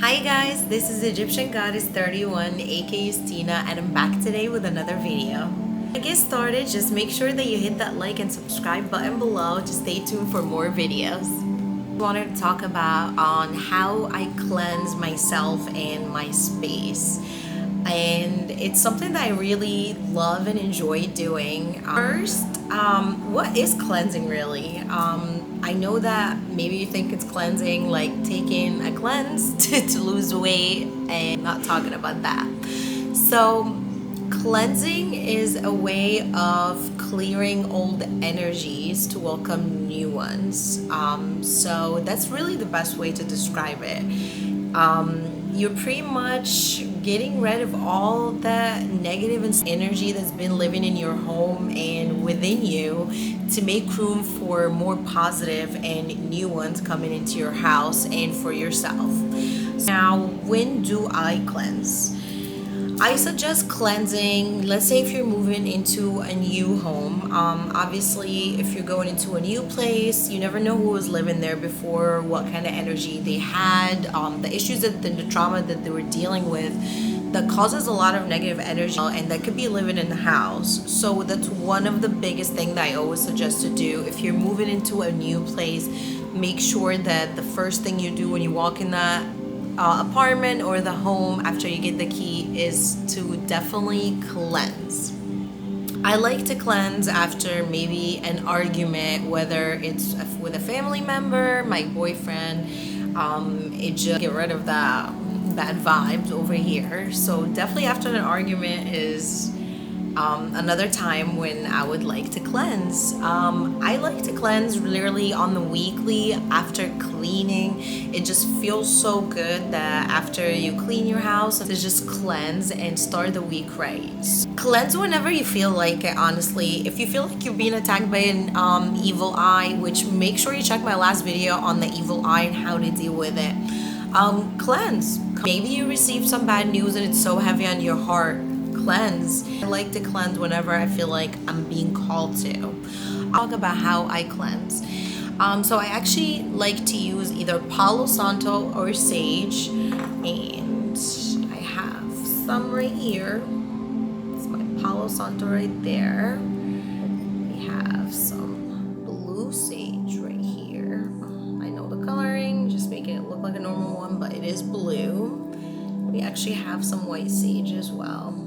Hi guys, this is Egyptian Goddess 31 aka Stina, and I'm back today with another video. To get started, just make sure that you hit that like and subscribe button below to stay tuned for more videos. I wanted to talk about on how I cleanse myself and my space. And it's something that I really love and enjoy doing. First, what is cleansing really? I know that maybe you think it's cleansing like taking a cleanse to lose weight, and I'm not talking about that. So cleansing is a way of clearing old energies to welcome new ones. So that's really the best way to describe it. You're pretty much getting rid of all that negative energy that's been living in your home and within you to make room for more positive and new ones coming into your house and for yourself. Now, when do I cleanse? I suggest cleansing, let's say if you're moving into a new home. Obviously, if you're going into a new place, you never know who was living there before, what kind of energy they had, the issues that the trauma that they were dealing with that causes a lot of negative energy and that could be living in the house. So that's one of the biggest thing that I always suggest to do. If you're moving into a new place, make sure that the first thing you do when you walk in that apartment or the home after you get the key is to definitely cleanse. I like to cleanse after maybe an argument, whether it's with a family member, my boyfriend. It just get rid of that bad vibes over here. So definitely after an argument is another time when I would like to cleanse. I like to cleanse literally on the weekly after cleaning. It just feels so good that after you clean your house to just cleanse and start the week right. Cleanse whenever you feel like it, honestly. If you feel like you're being attacked by an evil eye, which make sure you check my last video on the evil eye and how to deal with it. Cleanse. Maybe you received some bad news and it's so heavy on your heart. Cleanse. I like to cleanse whenever I feel like I'm being called to. I'll talk about how I cleanse. So I actually like to use either Palo Santo or sage, and I have some right here. It's my Palo Santo right there. We have some blue sage right here. I know the coloring, just making it look like a normal one, but it is blue. We actually have some white sage as well.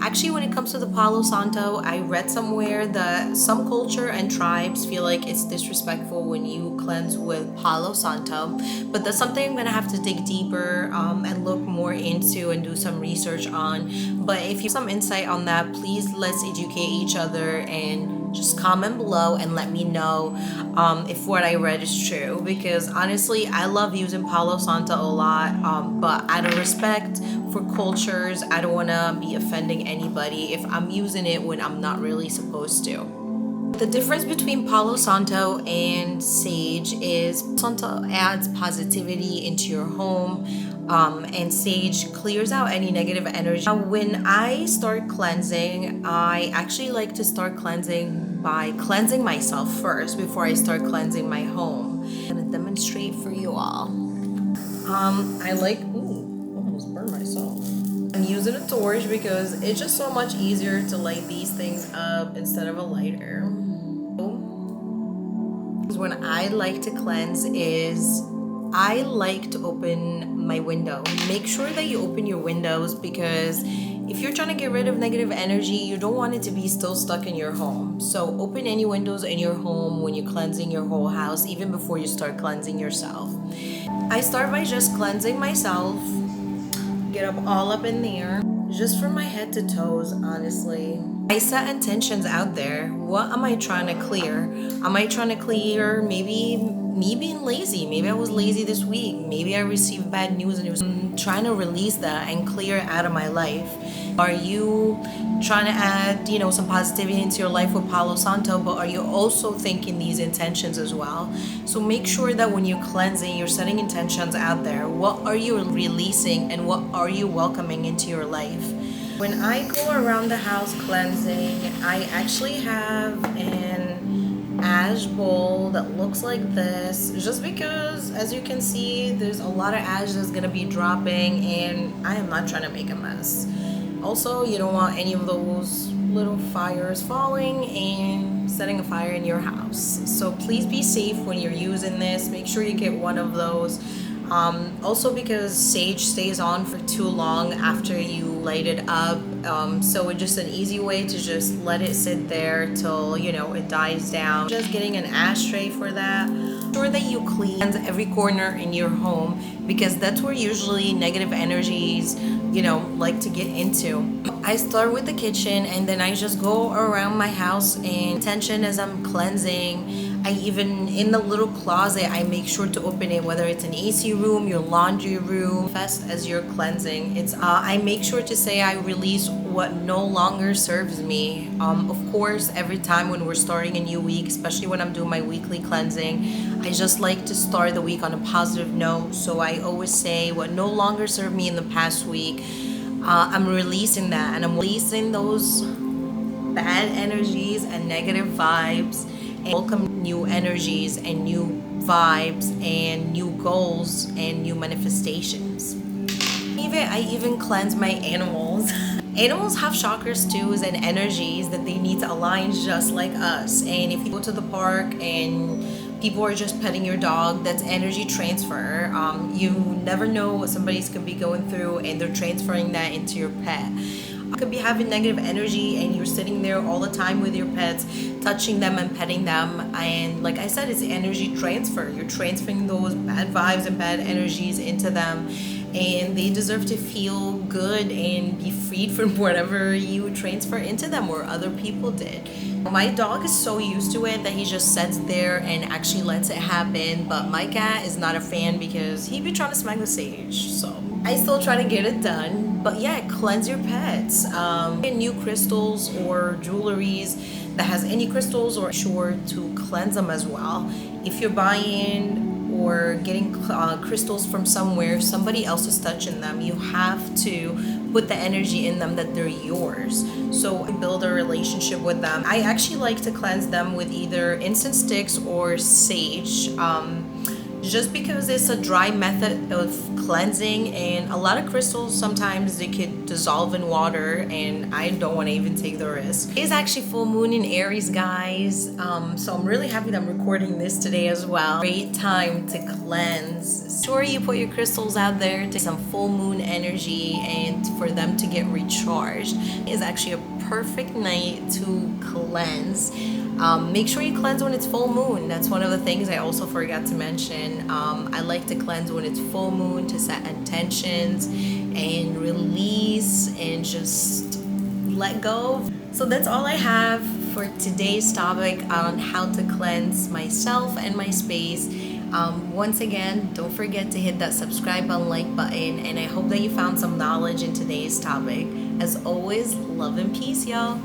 Actually, when it comes to the Palo Santo, I read somewhere that some culture and tribes feel like it's disrespectful when you cleanse with Palo Santo, but that's something I'm gonna have to dig deeper and look more into and do some research on. But if you have some insight on that, please let's educate each other and just comment below and let me know if what I read is true, because honestly I love using Palo Santo a lot, but out of respect for cultures, I don't want to be offending anybody if I'm using it when I'm not really supposed to. The difference between Palo Santo and sage is Santo adds positivity into your home, and sage clears out any negative energy. Now, when I start cleansing, I actually like to start cleansing by cleansing myself first before I start cleansing my home. I'm gonna demonstrate for you all. I like, almost burned myself. I'm using a torch because it's just so much easier to light these things up instead of a lighter. When I like to cleanse is I like to open my window. Make sure that you open your windows, because if you're trying to get rid of negative energy, you don't want it to be still stuck in your home. So open any windows in your home when you're cleansing your whole house, even before you start cleansing yourself. I start by just cleansing myself, get up all up in there, just from my head to toes, honestly. I set intentions out there. What am I trying to clear? Am I trying to clear maybe me being lazy? Maybe I was lazy this week. Maybe I received bad news and I'm trying to release that and clear it out of my life. Are you trying to add, some positivity into your life with Palo Santo, but are you also thinking these intentions as well? So make sure that when you're cleansing, you're setting intentions out there. What are you releasing and what are you welcoming into your life? When I go around the house cleansing, I actually have an ash bowl that looks like this, just because as you can see there's a lot of ash that's gonna be dropping and I am not trying to make a mess. Also, you don't want any of those little fires falling and setting a fire in your house, so please be safe when you're using this. Make sure you get one of those. Also, because sage stays on for too long after you light it up, so it's just an easy way to just let it sit there till it dies down. Just getting an ashtray for that. Sure that you clean every corner in your home, because that's where usually negative energies like to get into. I start with the kitchen and then I just go around my house and intention as I'm cleansing. I even, in the little closet, I make sure to open it, whether it's an AC room, your laundry room. Fast as you're cleansing, I make sure to say I release what no longer serves me. Of course, every time when we're starting a new week, especially when I'm doing my weekly cleansing, I just like to start the week on a positive note. So I always say what no longer served me in the past week. I'm releasing that, and I'm releasing those bad energies and negative vibes, and welcome new energies and new vibes and new goals and new manifestations. I even cleanse my animals. Animals have chakras too and energies that they need to align just like us. And if you go to the park and people are just petting your dog, that's energy transfer. You never know what somebody's could be going through and they're transferring that into your pet. You could be having negative energy and you're sitting there all the time with your pets, touching them and petting them, and like I said, it's energy transfer. You're transferring those bad vibes and bad energies into them, and they deserve to feel good and be freed from whatever you transfer into them or other people did. My dog is so used to it that he just sits there and actually lets it happen, but my cat is not a fan because he be trying to smack the sage, so I still try to get it done. But yeah, cleanse your pets. Get new crystals or jewelries that has any crystals, or sure to cleanse them as well. If you're buying or getting crystals from somewhere, if somebody else is touching them, you have to put the energy in them that they're yours, so build a relationship with them. I actually like to cleanse them with either incense sticks or sage, just because it's a dry method of cleansing, and a lot of crystals sometimes they could dissolve in water and I don't want to even take the risk. It's actually full moon in Aries, guys, so I'm really happy that I'm recording this today as well. Great time to cleanse. Sure, you put your crystals out there to some full moon energy and for them to get recharged. It's actually a perfect night to cleanse. Make sure you cleanse when it's full moon. That's one of the things I also forgot to mention. I like to cleanse when it's full moon to set intentions and release and just let go. So that's all I have for today's topic on how to cleanse myself and my space. Once again, don't forget to hit that subscribe button, like button, and I hope that you found some knowledge in today's topic. As always, love and peace, y'all.